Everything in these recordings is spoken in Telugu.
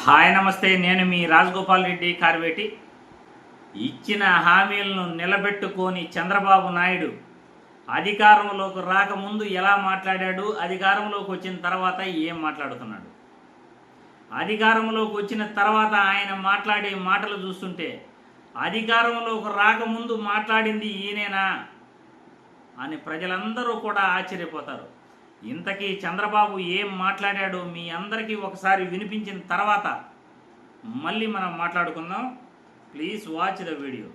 హాయ్ నమస్తే, నేను మీ రాజగోపాల్ రెడ్డి కార్వేటి. ఇచ్చిన హామీలను నిలబెట్టుకొని చంద్రబాబు నాయుడు అధికారంలోకి రాకముందు ఎలా మాట్లాడాడు, అధికారంలోకి వచ్చిన తర్వాత ఏం మాట్లాడుతున్నాడు, అధికారంలోకి వచ్చిన తర్వాత ఆయన మాట్లాడే మాటలు చూస్తుంటే అధికారంలోకి రాకముందు మాట్లాడింది ఈయనేనా అని ప్రజలందరూ కూడా ఆశ్చర్యపోతారు. ఇంతకీ చంద్రబాబు ఏం మాట్లాడాడో మీ అందరికీ ఒకసారి వినిపించిన తర్వాత మళ్ళీ మనం మాట్లాడుకుందాం. Please watch the video.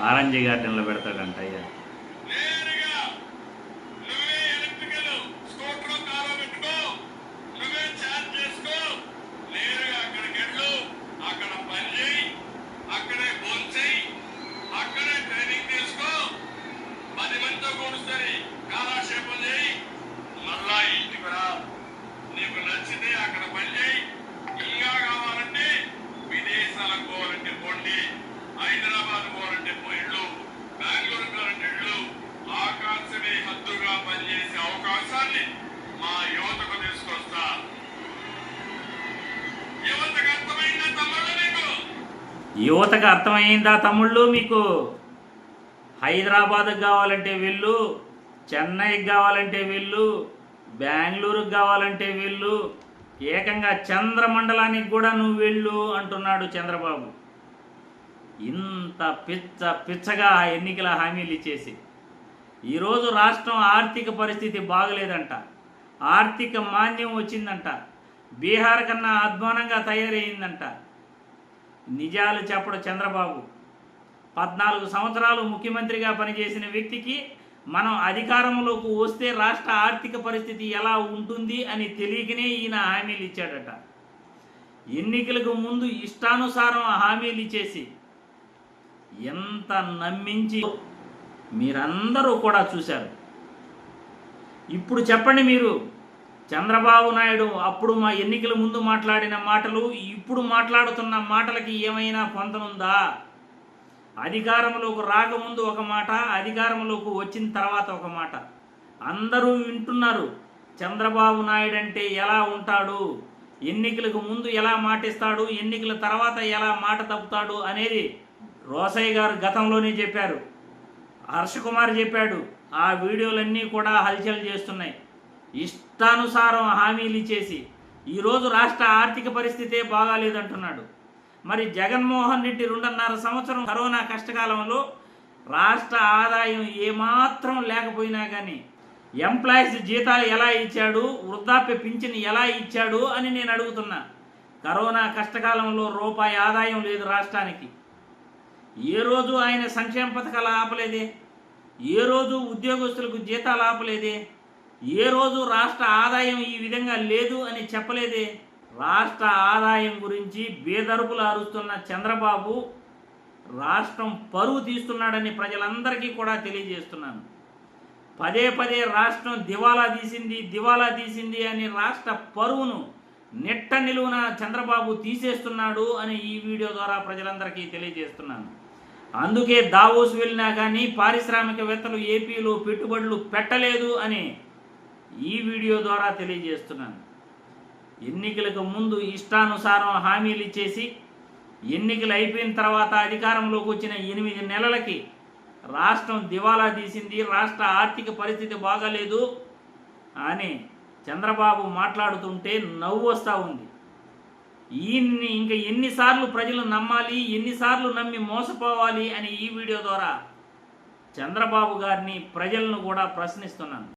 Orange గార్డెన్లో పెడతాడంట. అయ్యా నీకు నచ్చితే అక్కడ పని చేయి, ఇంకా కావాలంటే విదేశాలకు పోవాలంటే పోండి, హైదరాబాద్ పోవాలంటే పోయిళ్ళు, బెంగళూరు పోవాలంటే ఇళ్ళు, ఆకాశమే హద్దుగా పనిచేసే అవకాశాన్ని మా యువతకు తీసుకొస్తా. యువతకు అర్థమైందా తమ్ముళ్ళు మీకు? యువతకు అర్థమైందా తమ్ముళ్ళు మీకు? హైదరాబాద్కి కావాలంటే వెళ్ళు, చెన్నైకి కావాలంటే వెళ్ళు, బెంగళూరుకు కావాలంటే వెళ్ళు, ఏకంగా చంద్రమండలానికి కూడా నువ్వు వెళ్ళు అంటున్నాడు చంద్రబాబు. ఇంత పిచ్చగా ఎన్నికల హామీలు ఇచ్చేసి ఈరోజు రాష్ట్రం ఆర్థిక పరిస్థితి బాగలేదంట, ఆర్థిక మాంద్యం వచ్చిందంట, బీహార్ కన్నా అధ్వానంగా తయారయ్యిందంట. నిజాలు చెప్పడు చంద్రబాబు. 14 సంవత్సరాలు ముఖ్యమంత్రిగా పనిచేసిన వ్యక్తికి మనం అధికారంలోకి వస్తే రాష్ట్ర ఆర్థిక పరిస్థితి ఎలా ఉంటుంది అని తెలియకనే ఈయన హామీలు ఇచ్చాడట. ఎన్నికలకు ముందు ఇష్టానుసారం హామీలు ఇచ్చేసి ఎంత నమ్మించి మీరందరూ కూడా చూశారు. ఇప్పుడు చెప్పండి, మీరు చంద్రబాబు నాయుడు అప్పుడు మా ఎన్నికల ముందు మాట్లాడిన మాటలు ఇప్పుడు మాట్లాడుతున్న మాటలకి ఏమైనా పొంతనుందా? అధికారంలోకి రాకముందు ఒక మాట, అధికారంలోకి వచ్చిన తర్వాత ఒక మాట. అందరూ వింటున్నారు చంద్రబాబు నాయుడు అంటే ఎలా ఉంటాడు, ఎన్నికలకు ముందు ఎలా మాటిస్తాడు, ఎన్నికల తర్వాత ఎలా మాట తప్పుతాడు అనేది రోసయ్య గారు గతంలోనే చెప్పారు, హర్ష కుమార్ చెప్పాడు. ఆ వీడియోలన్నీ కూడా హల్చల్ చేస్తున్నాయి. ఇష్టానుసారం హామీలు ఇచ్చేసి ఈరోజు రాష్ట్ర ఆర్థిక పరిస్థితే బాగాలేదంటున్నాడు. మరి జగన్మోహన్ రెడ్డి 2.5 సంవత్సరం కరోనా కష్టకాలంలో రాష్ట్ర ఆదాయం ఏమాత్రం లేకపోయినా కానీ ఎంప్లాయీస్ జీతాలు ఎలా ఇచ్చాడు, వృద్ధాప్య పింఛన్ ఎలా ఇచ్చాడు అని నేను అడుగుతున్నా. కరోనా కష్టకాలంలో రూపాయి ఆదాయం లేదు రాష్ట్రానికి. ఏ రోజు ఆయన సంక్షేమ పథకాలు ఆపలేదే, ఏ రోజు ఉద్యోగస్తులకు జీతాలు ఆపలేదే, ఏ రోజు రాష్ట్ర ఆదాయం ఈ విధంగా లేదు అని చెప్పలేదే. రాష్ట్ర ఆదాయం గురించి బేదరుపులు అరుస్తున్న చంద్రబాబు రాష్ట్రం పరువు తీస్తున్నాడని ప్రజలందరికీ కూడా తెలియజేస్తున్నాను. పదే రాష్ట్రం దివాలా తీసింది అని రాష్ట్ర పరువును నెట్ట నిలువున చంద్రబాబు తీసేస్తున్నాడు అని ఈ వీడియో ద్వారా ప్రజలందరికీ తెలియజేస్తున్నాను. అందుకే దావోస్ వెళ్ళినా కానీ పారిశ్రామికవేత్తలు ఏపీలో పెట్టుబడులు పెట్టలేదు అని ఈ వీడియో ద్వారా తెలియజేస్తున్నాను. ఎన్నికలకు ముందు ఇష్టానుసారం హామీలు ఇచ్చేసి ఎన్నికలు అయిపోయిన తర్వాత అధికారంలోకి వచ్చిన 8 నెలలకి రాష్ట్రం దివాలా తీసింది, రాష్ట్ర ఆర్థిక పరిస్థితి బాగాలేదు అని చంద్రబాబు మాట్లాడుతుంటే నవ్వు వస్తూ ఉంది. ఈయన్ని ఇంకా ఎన్నిసార్లు ప్రజలు నమ్మాలి, ఎన్నిసార్లు నమ్మి మోసపోవాలి అని ఈ వీడియో ద్వారా చంద్రబాబు గారిని, ప్రజలను కూడా ప్రశ్నిస్తున్నాను.